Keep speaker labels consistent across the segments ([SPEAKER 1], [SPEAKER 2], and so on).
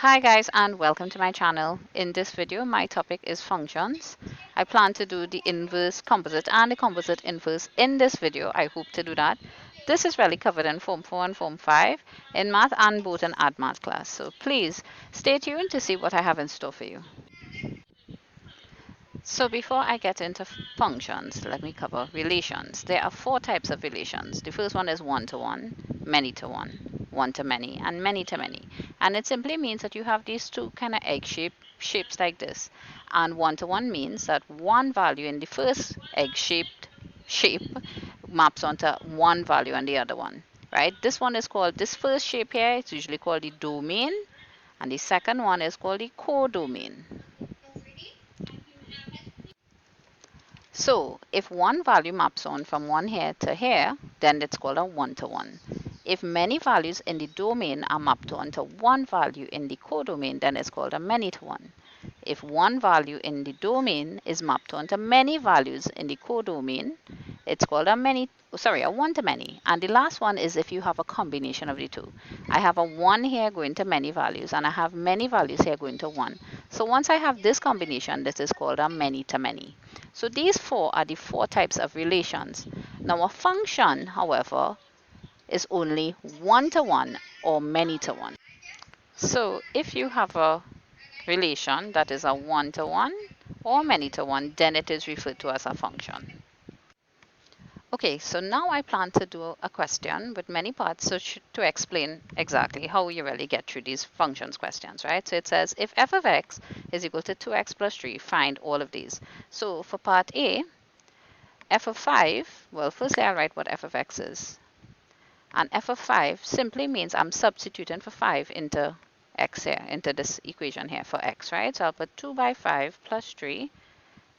[SPEAKER 1] Hi guys and welcome to my channel. In this video my topic is functions. I plan to do the inverse composite and the composite inverse in this video. I hope to do that. This is really covered in Form 4 and Form 5 in math and both in Add Math class. So please stay tuned to see what I have in store for you. So before I get into functions, let me cover relations. There are four types of relations. The first one is one-to-one, many-to-one, one-to-many, and many-to-many. And it simply means that you have these two kind of shapes like this. And one-to-one means that one value in the first egg-shaped shape maps onto one value on the other one, right? This one is called, this first shape here, it's usually called the domain, and the second one is called the codomain. So if one value maps on from one here to here, then it's called a one-to-one. If many values in the domain are mapped onto one value in the codomain, then it's called a many-to-one. If one value in the domain is mapped onto many values in the codomain, it's called a one-to-many. And the last one is if you have a combination of the two. I have a 1 here going to many values, and I have many values here going to 1. So once I have this combination, this is called a many-to-many. So these four are the four types of relations. Now a function, however, is only one-to-one or many-to-one. So if you have a relation that is a one-to-one or many-to-one, then it is referred to as a function. Okay, so now I plan to do a question with many parts to explain exactly how you really get through these functions questions, right? So it says if f of x is equal to 2x plus 3, find all of these. So for part A, f of 5, well, firstly I'll write what f of x is. And f of 5 simply means I'm substituting for 5 into x here, into this equation here for x, right? So I'll put 2 by 5 plus 3,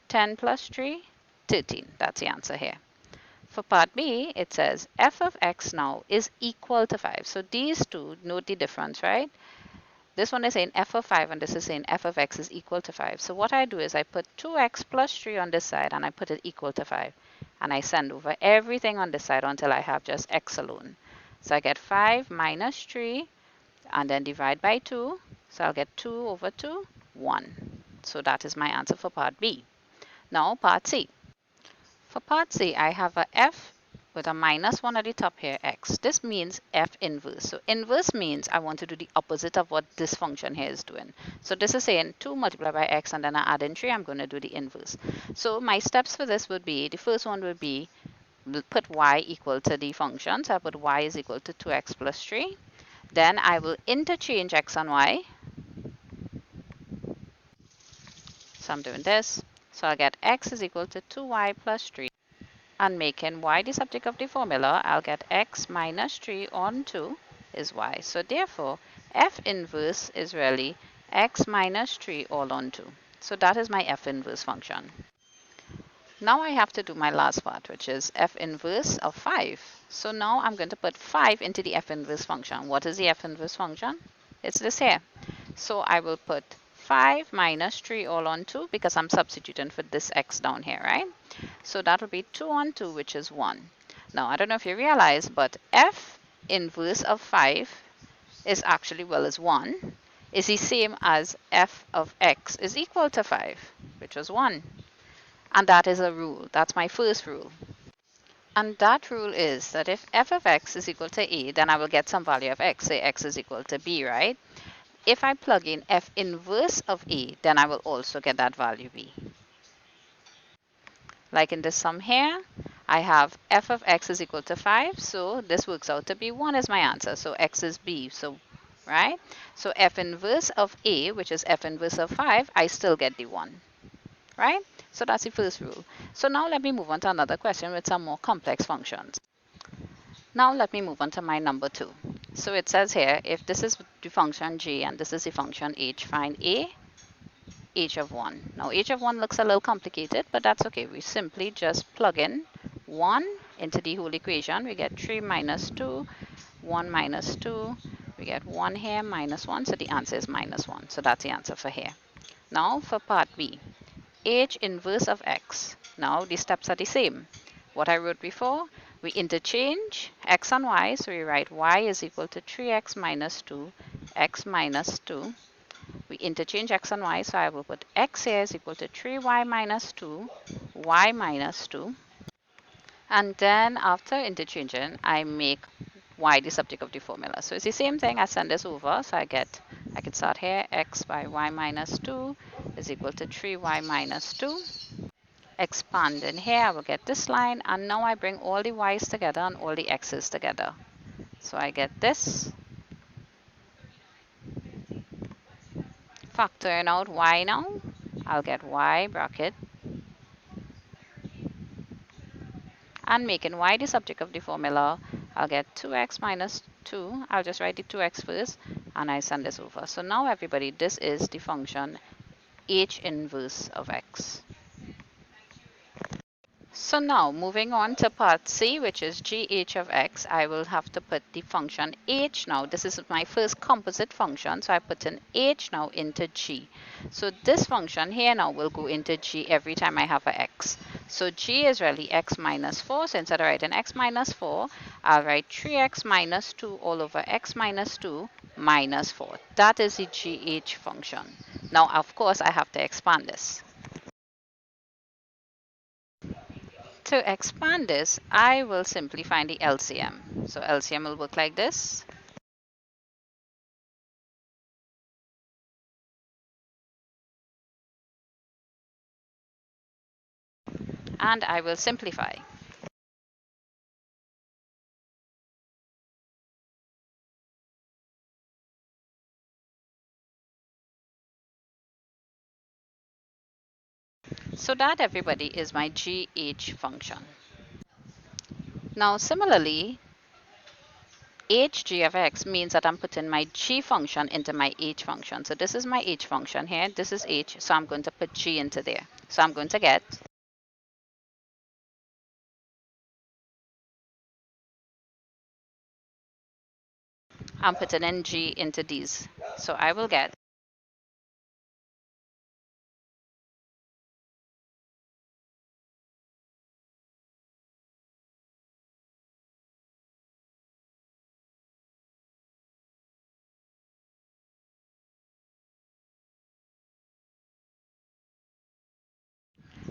[SPEAKER 1] 10 plus 3, 13. That's the answer here. For part B, it says f of x now is equal to 5. So these two, note the difference, right? This one is saying f of 5 and this is saying f of x is equal to 5. So what I do is I put 2x plus 3 on this side and I put it equal to 5. And I send over everything on this side until I have just x alone. So I get 5 minus 3 and then divide by 2. So I'll get 2 over 2, 1. So that is my answer for part B. Now part C. For part C, I have a f with a minus 1 at the top here, x. This means f inverse. So inverse means I want to do the opposite of what this function here is doing. So this is saying 2 multiplied by x and then I add in 3, I'm going to do the inverse. So my steps for this would be, the first one would be, we'll put y equal to the function. So I put y is equal to 2x plus 3. Then I will interchange x and y. So I'm doing this. So I'll get x is equal to 2y plus 3. And making y the subject of the formula, I'll get x minus 3 on 2 is y. So therefore, f inverse is really x minus 3 all on 2. So that is my f inverse function. Now I have to do my last part, which is f inverse of 5. So now I'm going to put 5 into the f inverse function. What is the f inverse function? It's this here. So I will put 5 minus 3 all on 2 because I'm substituting for this x down here, right? So that will be 2 on 2, which is 1. Now, I don't know if you realize, but f inverse of 5 is actually, well, is 1, is the same as f of x is equal to 5, which was 1. And that is a rule. That's my first rule. And that rule is that if f of x is equal to a, then I will get some value of x. Say x is equal to b, right? If I plug in f inverse of a, then I will also get that value b. Like in this sum here, I have f of x is equal to 5, so this works out to be 1 is my answer. So x is b, so right? So f inverse of a, which is f inverse of 5, I still get the 1, right? So that's the first rule. So now let me move on to another question with some more complex functions. Now let me move on to my number 2. So it says here, if this is the function g and this is the function h, find a, h of 1. Now h of 1 looks a little complicated, but that's okay. We simply just plug in 1 into the whole equation. We get 3 minus 2, 1 minus 2. We get 1 here, minus 1. So the answer is minus 1. So that's the answer for here. Now for part B, h inverse of x. Now the steps are the same. What I wrote before, we interchange x and y. So we write y is equal to 3x minus 2, x minus 2. We interchange x and y, so I will put x here is equal to 3y minus 2, y minus 2. And then after interchanging, I make y the subject of the formula. So it's the same thing. I send this over. So I can start here. X by y minus 2 is equal to 3y minus 2. Expand in here, I will get this line. And now I bring all the y's together and all the x's together. So I get this. Factoring out y now. I'll get y bracket. And making y the subject of the formula, I'll get 2x minus 2. I'll just write the 2x first, and I send this over. So now everybody, this is the function h inverse of x. So now moving on to part C, which is gh of x, I will have to put the function h now. This is my first composite function, so I put an h now into g. So this function here now will go into g every time I have a x. So g is really x minus 4. So instead of writing x minus 4, I'll write 3x minus 2 all over x minus 2 minus 4. That is the gh function. Now, of course, I have to expand this. To expand this, I will simply find the LCM. So LCM will work like this. And I will simplify. So that, everybody, is my gh function. Now similarly, hg of x means that I'm putting my g function into my h function. So this is my h function here. This is h. So I'm going to put g into there. So I'm going to get I'm putting in g into these. So I will get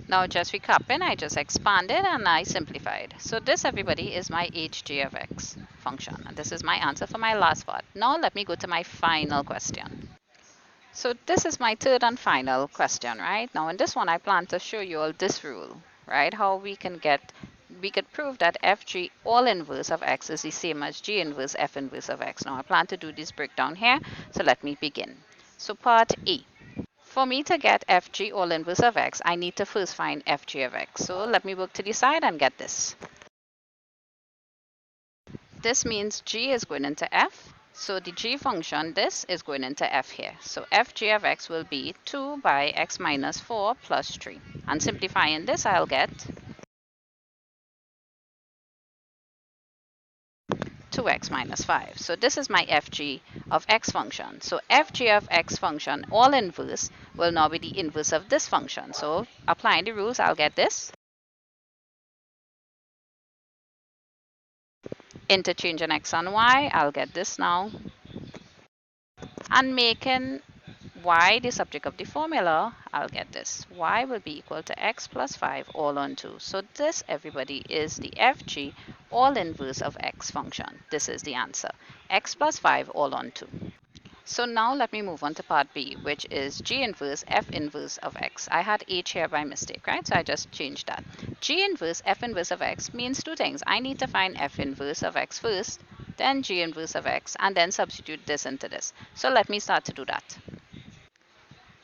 [SPEAKER 1] now just recapping, I just expanded and I simplified. So this, everybody, is my hg of x function. And this is my answer for my last part. Now let me go to my final question. So this is my third and final question, right? Now in this one, I plan to show you all this rule, right? How we could prove that fg all inverse of x is the same as g inverse f inverse of x. Now I plan to do this breakdown here. So let me begin. So part A. For me to get fg all inverse of x, I need to first find fg of x. So let me work to the side and get this. This means g is going into f. So the g function, this is going into f here. So fg of x will be 2 by x minus 4 plus 3. And simplifying this, I'll get 2x minus 5. So this is my fg of x function. So fg of x function, all inverse, will now be the inverse of this function. So applying the rules, I'll get this. Interchanging x and y, I'll get this now. And making y the subject of the formula, I'll get this. Y will be equal to x plus 5 all on 2. So this, everybody, is the fg all inverse of x function. This is the answer. X plus 5 all on 2. So now let me move on to part B, which is g inverse f inverse of x. I had h here by mistake, right? So I just changed that. G inverse f inverse of x means two things. I need to find f inverse of x first, then g inverse of x, and then substitute this into this. So let me start to do that.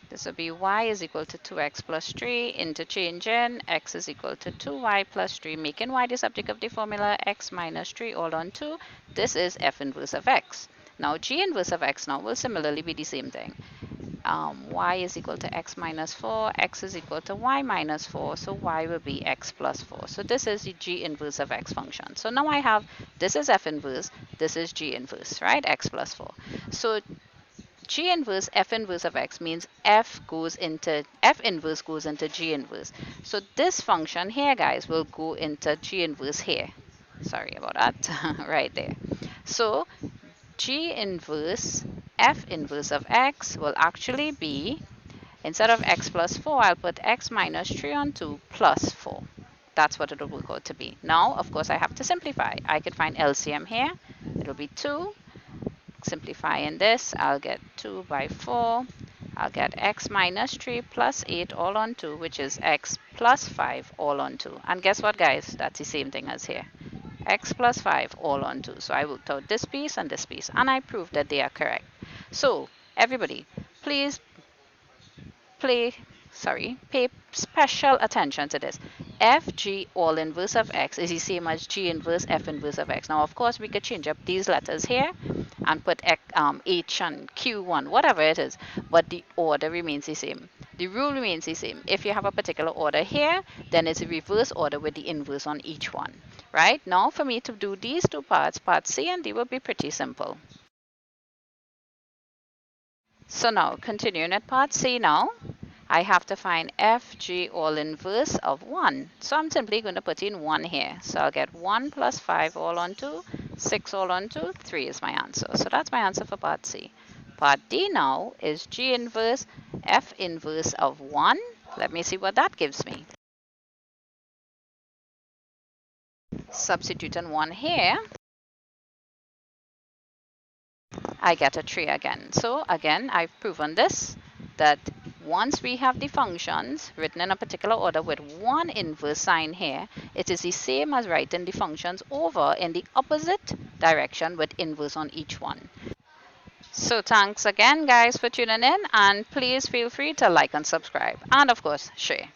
[SPEAKER 1] This will be y is equal to 2x plus 3, interchanging x is equal to 2y plus 3, making y the subject of the formula, x minus 3 all on 2. This is f inverse of x. Now g inverse of x now will similarly be the same thing. Y is equal to x minus 4, x is equal to y minus 4, so y will be x plus 4. So this is the g inverse of x function. So now I have, this is f inverse, this is g inverse, right? X plus 4. So g inverse f inverse of x means f inverse goes into g inverse. So this function here, guys, will go into g inverse here. Sorry about that. Right there. So g inverse f inverse of x will actually be, instead of x plus 4, I'll put x minus 3 on 2 plus 4. That's what it'll work out to be. Now, of course, I have to simplify. I could find LCM here. It'll be 2. Simplifying this, I'll get 2 by 4. I'll get x minus 3 plus 8 all on 2, which is x plus 5 all on 2. And guess what, guys? That's the same thing as here. X plus 5 all on 2. So I worked out this piece and this piece, and I proved that they are correct. So, everybody, please pay special attention to this. Fg all inverse of x is the same as g inverse f inverse of x. Now, of course, we could change up these letters here and put h and q1, whatever it is, but the order remains the same. The rule remains the same. If you have a particular order here, then it's a reverse order with the inverse on each one. Right? Now, for me to do these two parts, part C and D, will be pretty simple. So now, continuing at part C now, I have to find fg all inverse of 1. So I'm simply going to put in 1 here. So I'll get 1 plus 5 all on 2, 6 all on 2, 3 is my answer. So that's my answer for part C. Part D now is g inverse f inverse of 1. Let me see what that gives me. Substituting 1 here, I get a 3 again. So again, I've proven this, that once we have the functions written in a particular order with one inverse sign here, it is the same as writing the functions over in the opposite direction with inverse on each one. So thanks again, guys, for tuning in, and please feel free to like and subscribe, and of course share.